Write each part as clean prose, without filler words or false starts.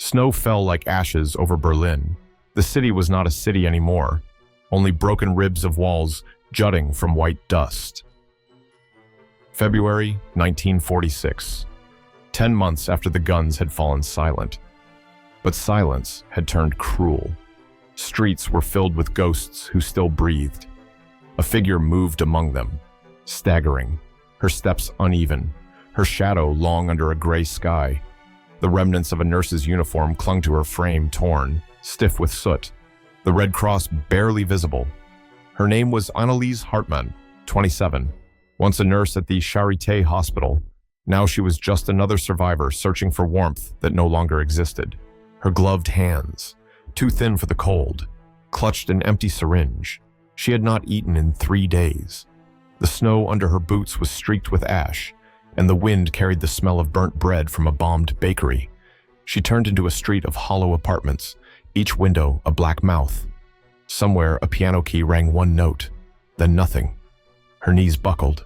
Snow fell like ashes over Berlin. The city was not a city anymore, only broken ribs of walls jutting from white dust. February 1946. 10 months after the guns had fallen silent. But silence had turned cruel. Streets were filled with ghosts who still breathed. A figure moved among them, staggering, her steps uneven, her shadow long under a gray sky. The remnants of a nurse's uniform clung to her frame, torn, stiff with soot, the Red Cross barely visible. Her name was Anneliese Hartmann, 27, once a nurse at the Charité hospital. Now she was just another survivor searching for warmth that no longer existed. Her gloved hands, too thin for the cold, clutched an empty syringe. She had not eaten in 3 days. The snow under her boots was streaked with ash, and the wind carried the smell of burnt bread from a bombed bakery. She turned into a street of hollow apartments, each window a black mouth. Somewhere a piano key rang one note, then nothing. Her knees buckled.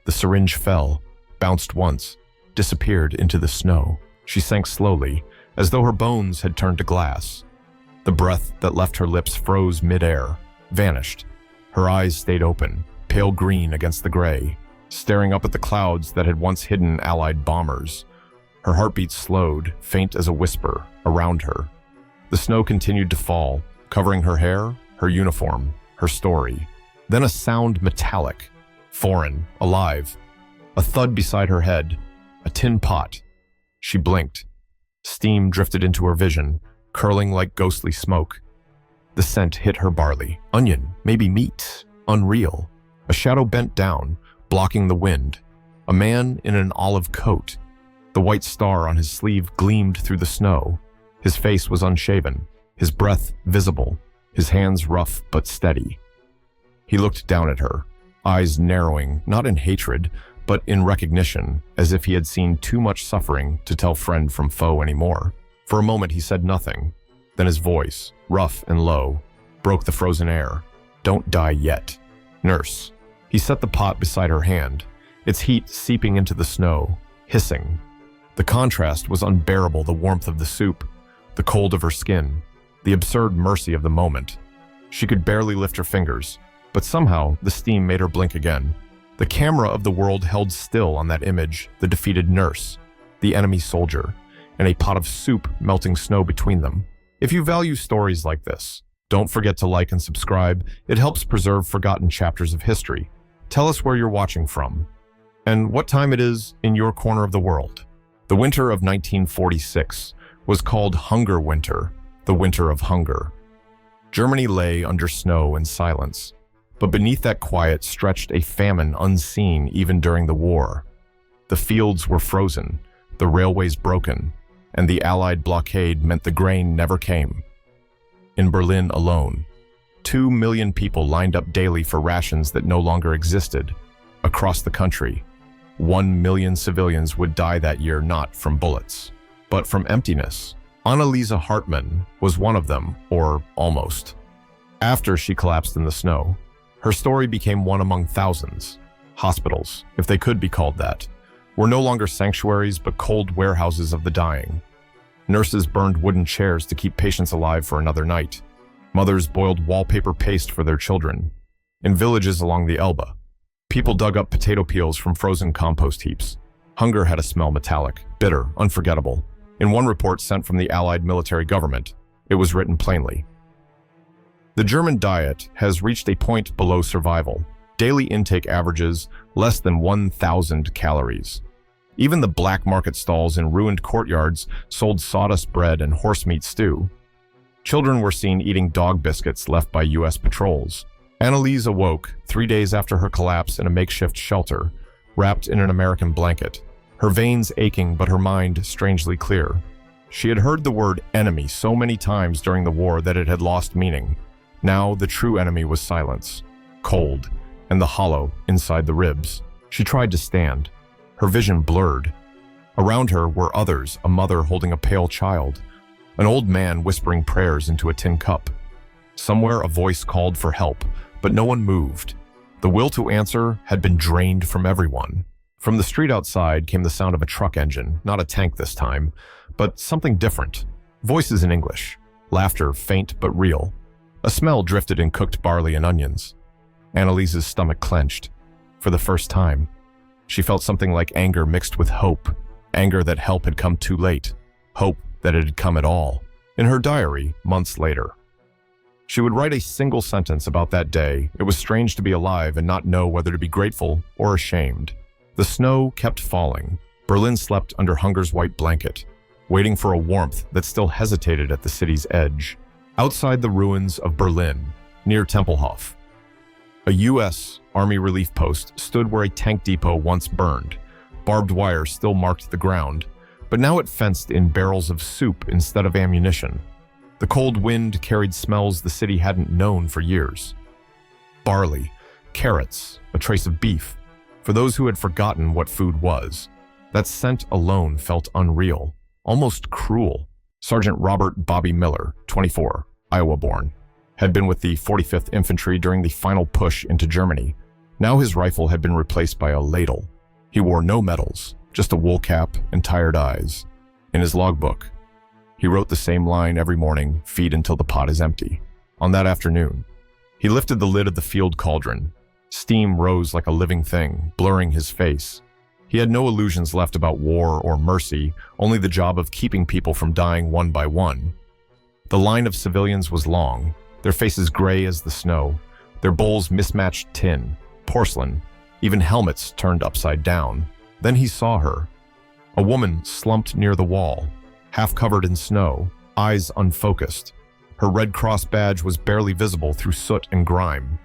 The syringe fell, bounced once, disappeared into the snow. She sank slowly, as though her bones had turned to glass. The breath that left her lips froze mid-air, vanished. Her eyes stayed open, pale green against the gray, staring up at the clouds that had once hidden Allied bombers. Her heartbeat slowed, faint as a whisper, around her. The snow continued to fall, covering her hair, her uniform, her story. Then a sound metallic, foreign, alive. A thud beside her head, a tin pot. She blinked. Steam drifted into her vision, curling like ghostly smoke. The scent hit her barley. Onion, maybe meat. Unreal. A shadow bent down, blocking the wind. A man in an olive coat. The white star on his sleeve gleamed through the snow. His face was unshaven, his breath visible, his hands rough but steady. He looked down at her, eyes narrowing, not in hatred, but in recognition, as if he had seen too much suffering to tell friend from foe anymore. For a moment he said nothing. Then his voice, rough and low, broke the frozen air. "Don't die yet. Nurse." He set the pot beside her hand, its heat seeping into the snow, hissing. The contrast was unbearable, the warmth of the soup, the cold of her skin, the absurd mercy of the moment. She could barely lift her fingers, but somehow the steam made her blink again. The camera of the world held still on that image, the defeated nurse, the enemy soldier, and a pot of soup melting snow between them. If you value stories like this, don't forget to like and subscribe. It helps preserve forgotten chapters of history. Tell us where you're watching from, and what time it is in your corner of the world. The winter of 1946 was called Hunger Winter, the winter of hunger. Germany lay under snow and silence, but beneath that quiet stretched a famine unseen even during the war. The fields were frozen, the railways broken, and the Allied blockade meant the grain never came. In Berlin alone, 2 million people lined up daily for rations that no longer existed. Across the country, 1 million civilians would die that year not from bullets, but from emptiness. Anneliese Hartmann was one of them, or almost. After she collapsed in the snow, her story became one among thousands. Hospitals, if they could be called that, were no longer sanctuaries but cold warehouses of the dying. Nurses burned wooden chairs to keep patients alive for another night. Mothers boiled wallpaper paste for their children. In villages along the Elbe, people dug up potato peels from frozen compost heaps. Hunger had a smell metallic, bitter, unforgettable. In one report sent from the Allied military government, it was written plainly: "The German diet has reached a point below survival. Daily intake averages less than 1,000 calories. Even the black market stalls in ruined courtyards sold sawdust bread and horsemeat stew. Children were seen eating dog biscuits left by U.S. patrols." Anneliese awoke 3 days after her collapse in a makeshift shelter, wrapped in an American blanket, her veins aching but her mind strangely clear. She had heard the word enemy so many times during the war that it had lost meaning. Now the true enemy was silence, cold, and the hollow inside the ribs. She tried to stand. Her vision blurred. Around her were others, a mother holding a pale child, an old man whispering prayers into a tin cup. Somewhere a voice called for help, but no one moved. The will to answer had been drained from everyone. From the street outside came the sound of a truck engine, not a tank this time, but something different. Voices in English. Laughter, faint but real. A smell drifted in cooked barley and onions. Annalise's stomach clenched. For the first time, she felt something like anger mixed with hope. Anger that help had come too late. Hope that it had come at all. In her diary, months later, she would write a single sentence about that day. It was strange to be alive and not know whether to be grateful or ashamed. The snow kept falling. Berlin slept under hunger's white blanket, waiting for a warmth that still hesitated at the city's edge. Outside the ruins of Berlin, near Tempelhof, a U.S. Army relief post stood where a tank depot once burned. Barbed wire still marked the ground, but now it fenced in barrels of soup instead of ammunition. The cold wind carried smells the city hadn't known for years. Barley, carrots, a trace of beef. For those who had forgotten what food was, that scent alone felt unreal, almost cruel. Sergeant Robert Bobby Miller, 24, Iowa-born, had been with the 45th Infantry during the final push into Germany. Now his rifle had been replaced by a ladle. He wore no medals, just a wool cap and tired eyes. In his logbook, he wrote the same line every morning: feed until the pot is empty. On that afternoon, he lifted the lid of the field cauldron. Steam rose like a living thing, blurring his face. He had no illusions left about war or mercy, only the job of keeping people from dying one by one. The line of civilians was long, their faces gray as the snow, their bowls mismatched tin, porcelain, even helmets turned upside down. Then he saw her. A woman slumped near the wall, half covered in snow, eyes unfocused. Her Red Cross badge was barely visible through soot and grime.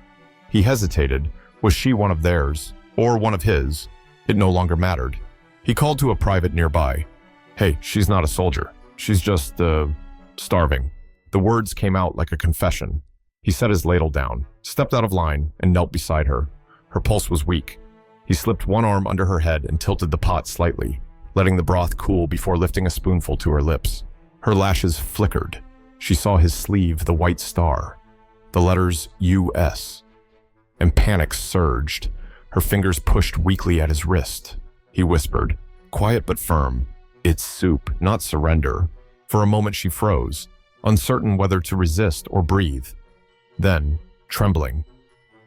He hesitated. Was she one of theirs, or one of his? It no longer mattered. He called to a private nearby. "Hey, she's not a soldier. She's just, starving." The words came out like a confession. He set his ladle down, stepped out of line, and knelt beside her. Her pulse was weak. He slipped one arm under her head and tilted the pot slightly, letting the broth cool before lifting a spoonful to her lips. Her lashes flickered. She saw his sleeve, the white star, the letters U.S., and panic surged. Her fingers pushed weakly at his wrist. He whispered, quiet but firm, "It's soup, not surrender." For a moment she froze, uncertain whether to resist or breathe. Then, trembling,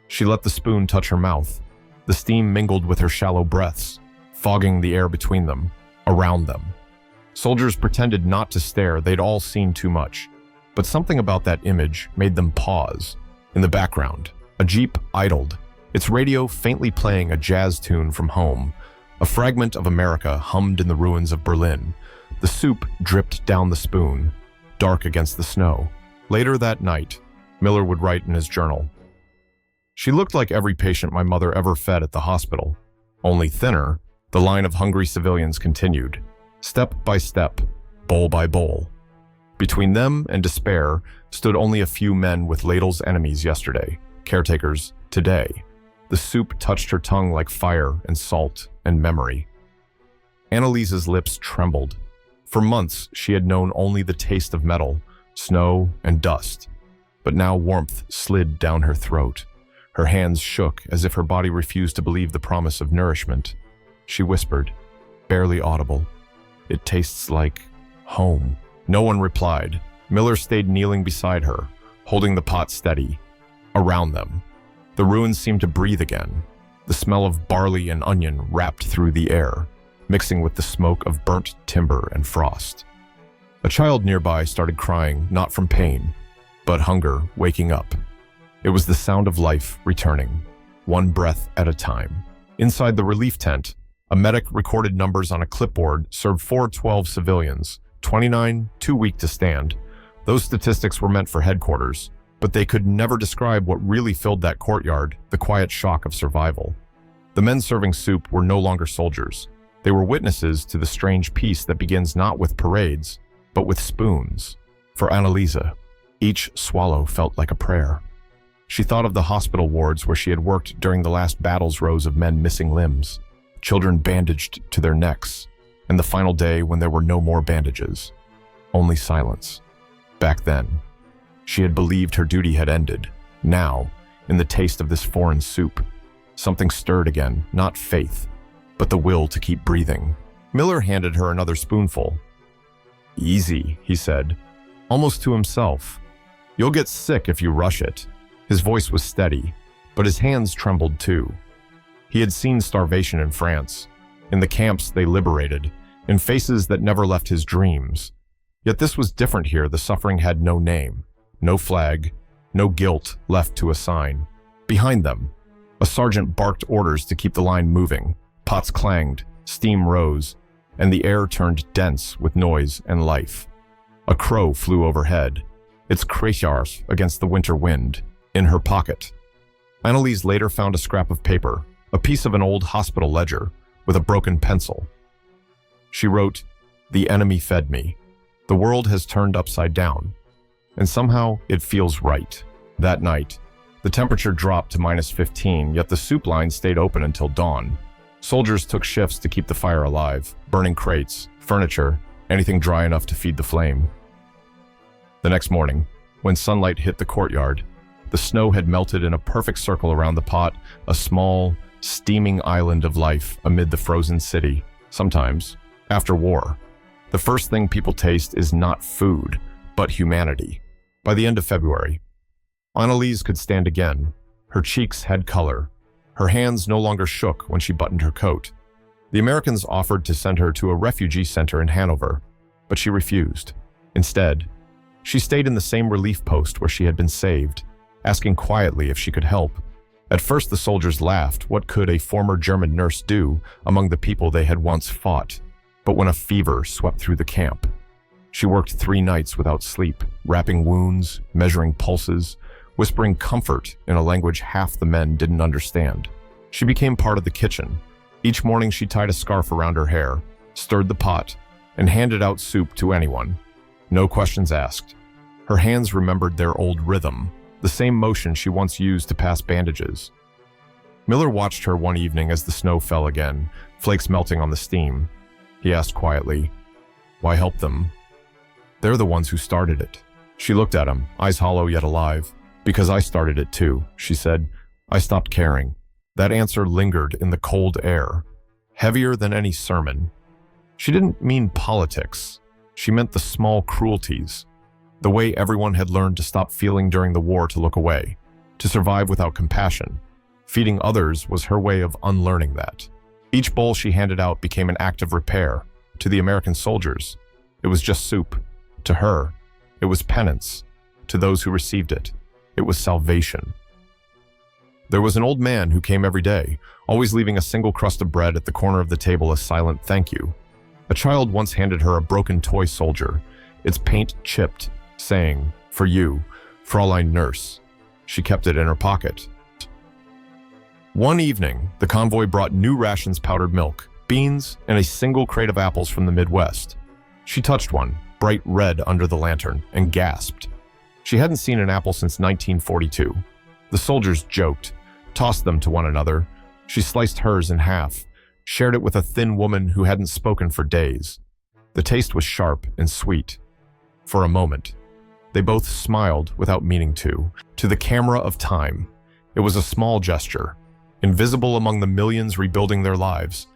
she let the spoon touch her mouth. The steam mingled with her shallow breaths, fogging the air between them, around them. Soldiers pretended not to stare. They'd all seen too much. But something about that image made them pause. In the background, a Jeep idled, its radio faintly playing a jazz tune from home. A fragment of America hummed in the ruins of Berlin. The soup dripped down the spoon, dark against the snow. Later that night, Miller would write in his journal, "She looked like every patient my mother ever fed at the hospital, only thinner." The line of hungry civilians continued, step by step, bowl by bowl. Between them and despair stood only a few men with ladles, enemies yesterday, caretakers today. The soup touched her tongue like fire and salt and memory. Annalise's lips trembled. For months, she had known only the taste of metal, snow, and dust. But now warmth slid down her throat. Her hands shook as if her body refused to believe the promise of nourishment. She whispered, barely audible, "It tastes like home." No one replied. Miller stayed kneeling beside her, holding the pot steady. Around them, the ruins seemed to breathe again. The smell of barley and onion wrapped through the air, mixing with the smoke of burnt timber and frost. A child nearby started crying, not from pain, but hunger waking up. It was the sound of life returning, one breath at a time. Inside the relief tent, a medic recorded numbers on a clipboard served 412 civilians, 29 too weak to stand. Those statistics were meant for headquarters, but they could never describe what really filled that courtyard, the quiet shock of survival. The men serving soup were no longer soldiers. They were witnesses to the strange peace that begins not with parades, but with spoons. For Annalise, each swallow felt like a prayer. She thought of the hospital wards where she had worked during the last battle's rows of men missing limbs, children bandaged to their necks, and the final day when there were no more bandages, only silence. Back then, she had believed her duty had ended. Now, in the taste of this foreign soup, something stirred again, not faith, but the will to keep breathing. Miller handed her another spoonful. Easy, he said, almost to himself. You'll get sick if you rush it. His voice was steady, but his hands trembled too. He had seen starvation in France, in the camps they liberated, in faces that never left his dreams. Yet this was different here. The suffering had no name, no flag, no guilt left to assign. Behind them, a sergeant barked orders to keep the line moving. Pots clanged, steam rose, and the air turned dense with noise and life. A crow flew overhead, its crachars against the winter wind, in her pocket. Anneliese later found a scrap of paper, a piece of an old hospital ledger, with a broken pencil. She wrote, "The enemy fed me. The world has turned upside down. And somehow it feels right." That night, the temperature dropped to -15, yet the soup line stayed open until dawn. Soldiers took shifts to keep the fire alive, burning crates, furniture, anything dry enough to feed the flame. The next morning, when sunlight hit the courtyard, the snow had melted in a perfect circle around the pot, a small, steaming island of life amid the frozen city. Sometimes, after war, the first thing people taste is not food, but humanity. By the end of February, Anneliese could stand again. Her cheeks had color. Her hands no longer shook when she buttoned her coat. The Americans offered to send her to a refugee center in Hanover, but she refused. Instead, she stayed in the same relief post where she had been saved, asking quietly if she could help. At first, the soldiers laughed. What could a former German nurse do among the people they had once fought? But when a fever swept through the camp, she worked 3 nights without sleep, wrapping wounds, measuring pulses, whispering comfort in a language half the men didn't understand. She became part of the kitchen. Each morning she tied a scarf around her hair, stirred the pot, and handed out soup to anyone. No questions asked. Her hands remembered their old rhythm, the same motion she once used to pass bandages. Miller watched her one evening as the snow fell again, flakes melting on the steam. He asked quietly, "Why help them?" "They're the ones who started it." She looked at him, eyes hollow yet alive. "Because I started it too," she said. "I stopped caring." That answer lingered in the cold air, heavier than any sermon. She didn't mean politics. She meant the small cruelties, the way everyone had learned to stop feeling during the war, to look away, to survive without compassion. Feeding others was her way of unlearning that. Each bowl she handed out became an act of repair. To the American soldiers, it was just soup. To her, it was penance. To those who received it, it was salvation. There was an old man who came every day, always leaving a single crust of bread at the corner of the table, a silent thank you. A child once handed her a broken toy soldier, its paint chipped, saying, "For you, Fräulein Nurse." She kept it in her pocket. One evening, the convoy brought new rations, powdered milk, beans, and a single crate of apples from the Midwest. She touched one, bright red under the lantern, and gasped. She hadn't seen an apple since 1942. The soldiers joked, tossed them to one another. She sliced hers in half, shared it with a thin woman who hadn't spoken for days. The taste was sharp and sweet. For a moment, they both smiled without meaning to the camera of time. It was a small gesture, invisible among the millions rebuilding their lives.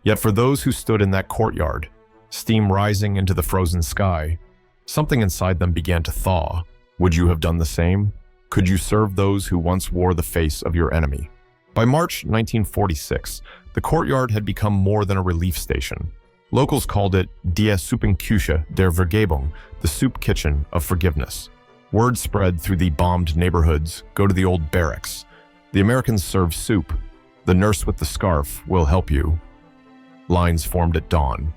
Yet for those who stood in that courtyard, steam rising into the frozen sky, something inside them began to thaw. Would you have done the same? Could you serve those who once wore the face of your enemy? By March 1946, the courtyard had become more than a relief station. Locals called it Die Suppenküche der Vergebung, the soup kitchen of forgiveness. Word spread through the bombed neighborhoods, go to the old barracks. The Americans serve soup. The nurse with the scarf will help you. Lines formed at dawn,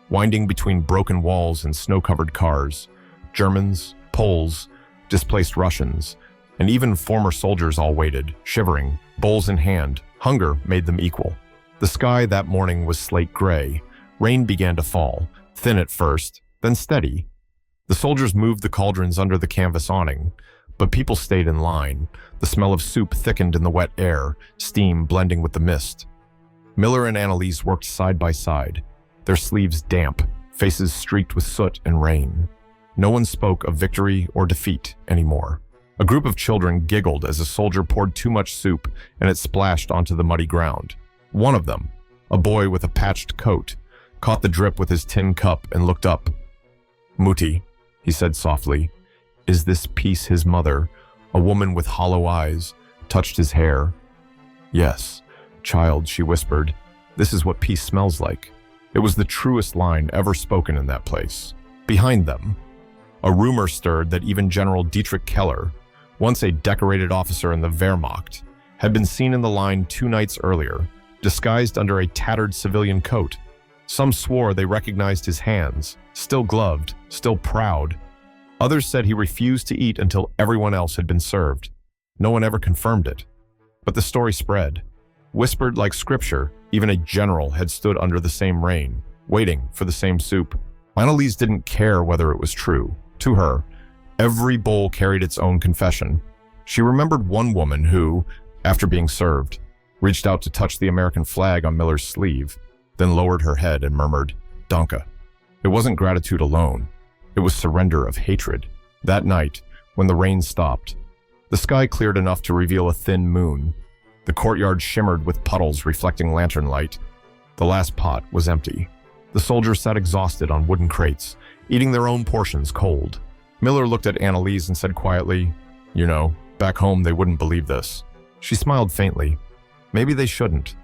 winding between broken walls and snow-covered cars. Germans, Poles, displaced Russians, and even former soldiers all waited, shivering, bowls in hand. Hunger made them equal. The sky that morning was slate gray. Rain began to fall, thin at first, then steady. The soldiers moved the cauldrons under the canvas awning, but people stayed in line. The smell of soup thickened in the wet air, steam blending with the mist. Miller and Anneliese worked side by side, their sleeves damp, faces streaked with soot and rain. No one spoke of victory or defeat anymore. A group of children giggled as a soldier poured too much soup and it splashed onto the muddy ground. One of them, a boy with a patched coat, caught the drip with his tin cup and looked up. "Muti," he said softly. "Is this Peace his mother?" A woman with hollow eyes touched his hair. "Yes, child," she whispered. "This is what peace smells like." It was the truest line ever spoken in that place. Behind them, a rumor stirred that even General Dietrich Keller, once a decorated officer in the Wehrmacht, had been seen in the line 2 nights earlier, disguised under a tattered civilian coat. Some swore they recognized his hands, still gloved, still proud. Others said he refused to eat until everyone else had been served. No one ever confirmed it. But the story spread. Whispered like scripture, even a general had stood under the same rain, waiting for the same soup. Anneliese didn't care whether it was true. To her, every bowl carried its own confession. She remembered one woman who, after being served, reached out to touch the American flag on Miller's sleeve, then lowered her head and murmured, "Danke." It wasn't gratitude alone. It was surrender of hatred. That night, when the rain stopped, the sky cleared enough to reveal a thin moon. The courtyard shimmered with puddles reflecting lantern light. The last pot was empty. The soldiers sat exhausted on wooden crates, eating their own portions cold. Miller looked at Anneliese and said quietly, "You know, back home they wouldn't believe this." She smiled faintly. Maybe they shouldn't.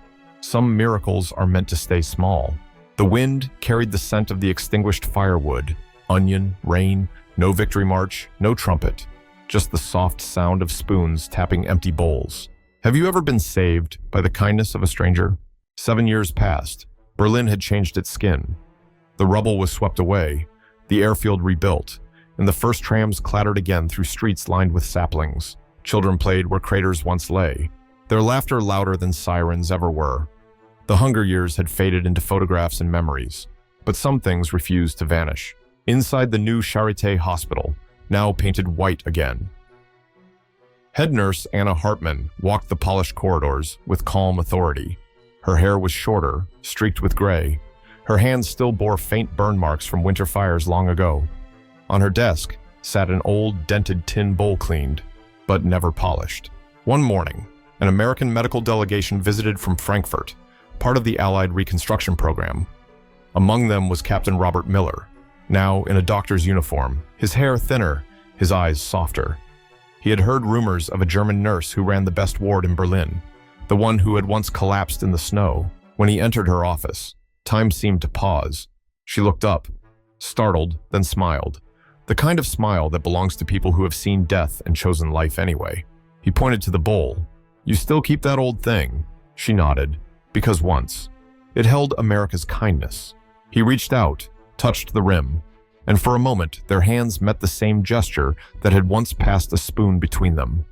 Some miracles are meant to stay small. The wind carried the scent of the extinguished firewood. Onion, rain, no victory march, no trumpet. Just the soft sound of spoons tapping empty bowls. Have you ever been saved by the kindness of a stranger? 7 years passed. Berlin had changed its skin. The rubble was swept away, the airfield rebuilt, and the first trams clattered again through streets lined with saplings. Children played where craters once lay, their laughter louder than sirens ever were. The hunger years had faded into photographs and memories, but some things refused to vanish. Inside the new Charité hospital, now painted white again, head nurse Anna Hartmann walked the polished corridors with calm authority. Her hair was shorter, streaked with gray. Her hands still bore faint burn marks from winter fires long ago. On her desk sat an old, dented tin bowl cleaned, but never polished. One morning, an American medical delegation visited from Frankfurt, part of the Allied reconstruction program. Among them was Captain Robert Miller, now in a doctor's uniform, his hair thinner, his eyes softer. He had heard rumors of a German nurse who ran the best ward in Berlin, the one who had once collapsed in the snow. When he entered her office, time seemed to pause. She looked up, startled, then smiled. The kind of smile that belongs to people who have seen death and chosen life anyway. He pointed to the bowl. "You still keep that old thing?" She nodded, because once, it held America's kindness. He reached out, touched the rim, and for a moment their hands met the same gesture that had once passed a spoon between them.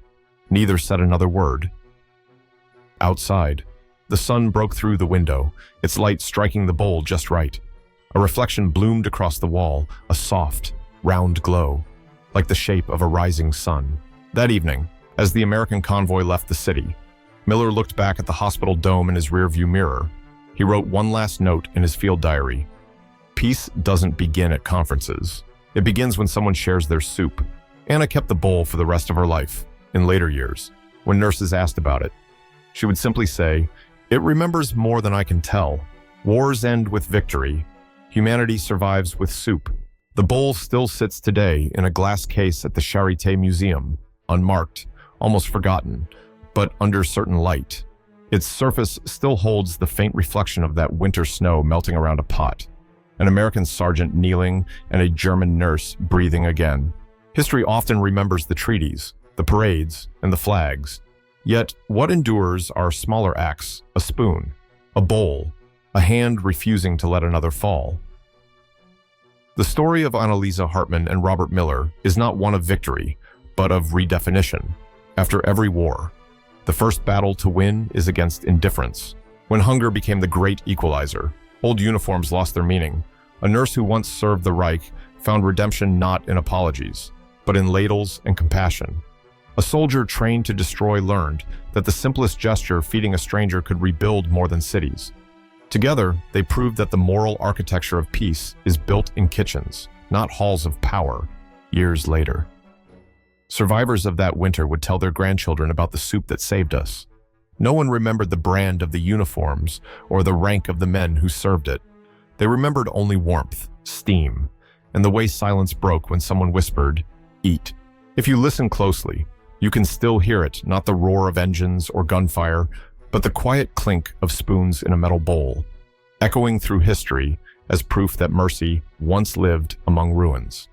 Neither said another word. Outside, the sun broke through the window, its light striking the bowl just right. A reflection bloomed across the wall, a soft, round glow, like the shape of a rising sun. That evening, as the American convoy left the city, Miller looked back at the hospital dome in his rearview mirror. He wrote one last note in his field diary. Peace doesn't begin at conferences. It begins when someone shares their soup. Anna kept the bowl for the rest of her life. In later years, when nurses asked about it, she would simply say, "It remembers more than I can tell. Wars end with victory. Humanity survives with soup." The bowl still sits today in a glass case at the Charité Museum, unmarked, almost forgotten, but under certain light. Its surface still holds the faint reflection of that winter snow melting around a pot. An American sergeant kneeling and a German nurse breathing again. History often remembers the treaties, the parades, and the flags. Yet, what endures are smaller acts, a spoon, a bowl, a hand refusing to let another fall. The story of Anneliese Hartmann and Robert Miller is not one of victory, but of redefinition. After every war, the first battle to win is against indifference. When hunger became the great equalizer, old uniforms lost their meaning. A nurse who once served the Reich found redemption not in apologies, but in ladles and compassion. A soldier trained to destroy learned that the simplest gesture, feeding a stranger, could rebuild more than cities. Together, they proved that the moral architecture of peace is built in kitchens, not halls of power, years later. Survivors of that winter would tell their grandchildren about the soup that saved us. No one remembered the brand of the uniforms or the rank of the men who served it. They remembered only warmth, steam, and the way silence broke when someone whispered, "Eat." If you listen closely, you can still hear it, not the roar of engines or gunfire, but the quiet clink of spoons in a metal bowl, echoing through history as proof that mercy once lived among ruins.